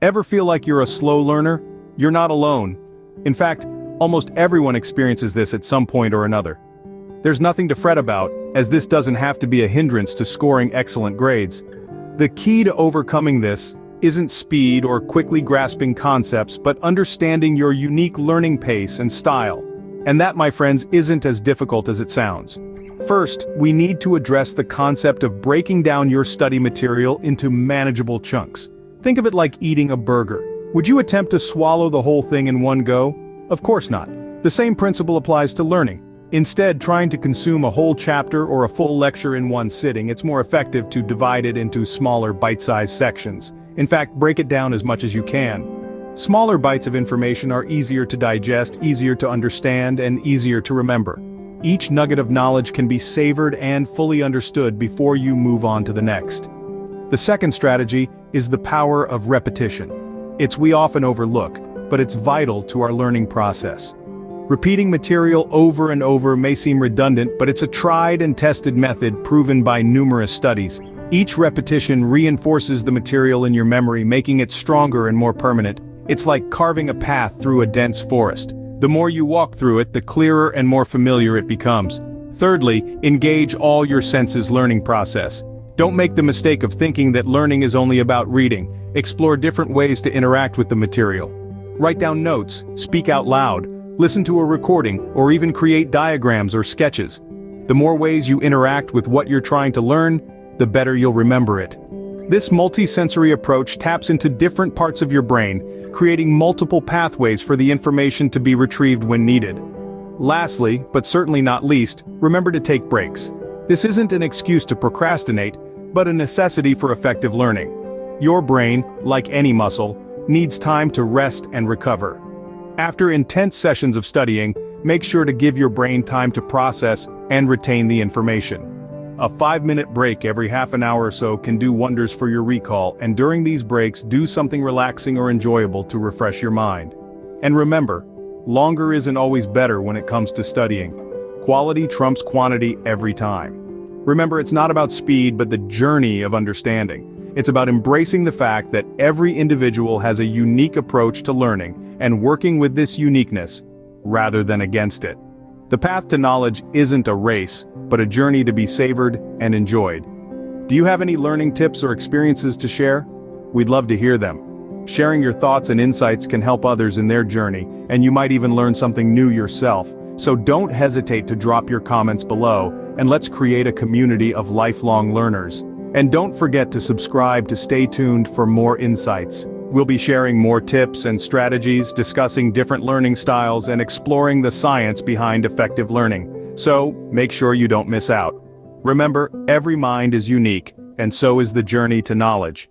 Ever feel like you're a slow learner? You're not alone. In fact, almost everyone experiences this at some point or another. There's nothing to fret about, as this doesn't have to be a hindrance to scoring excellent grades. The key to overcoming this isn't speed or quickly grasping concepts, but understanding your unique learning pace and style. And that, my friends, isn't as difficult as it sounds. First, we need to address the concept of breaking down your study material into manageable chunks. Think of it like eating a burger. Would you attempt to swallow the whole thing in one go? Of course not. The same principle applies to learning. Instead, trying to consume a whole chapter or a full lecture in one sitting, it's more effective to divide it into smaller bite-sized sections. In fact, break it down as much as you can. Smaller bites of information are easier to digest, easier to understand, and easier to remember. Each nugget of knowledge can be savored and fully understood before you move on to the next. The second strategy is the power of repetition. We often overlook, but it's vital to our learning process. Repeating material over and over may seem redundant, but it's a tried and tested method proven by numerous studies. Each repetition reinforces the material in your memory, making it stronger and more permanent. It's like carving a path through a dense forest. The more you walk through it, the clearer and more familiar it becomes. Thirdly, engage all your senses learning process. Don't make the mistake of thinking that learning is only about reading. Explore different ways to interact with the material. Write down notes, speak out loud, listen to a recording, or even create diagrams or sketches. The more ways you interact with what you're trying to learn, the better you'll remember it. This multi-sensory approach taps into different parts of your brain, creating multiple pathways for the information to be retrieved when needed. Lastly, but certainly not least, remember to take breaks. This isn't an excuse to procrastinate, but a necessity for effective learning. Your brain, like any muscle, needs time to rest and recover. After intense sessions of studying, make sure to give your brain time to process and retain the information. A 5-minute break every half an hour or so can do wonders for your recall, and during these breaks, do something relaxing or enjoyable to refresh your mind. And remember, longer isn't always better when it comes to studying. Quality trumps quantity every time. Remember, it's not about speed, but the journey of understanding. It's about embracing the fact that every individual has a unique approach to learning, and working with this uniqueness, rather than against it. The path to knowledge isn't a race, but a journey to be savored and enjoyed. Do you have any learning tips or experiences to share? We'd love to hear them. Sharing your thoughts and insights can help others in their journey, and you might even learn something new yourself. So don't hesitate to drop your comments below, and let's create a community of lifelong learners. And don't forget to subscribe to stay tuned for more insights. We'll be sharing more tips and strategies, discussing different learning styles, and exploring the science behind effective learning. So, make sure you don't miss out. Remember, every mind is unique, and so is the journey to knowledge.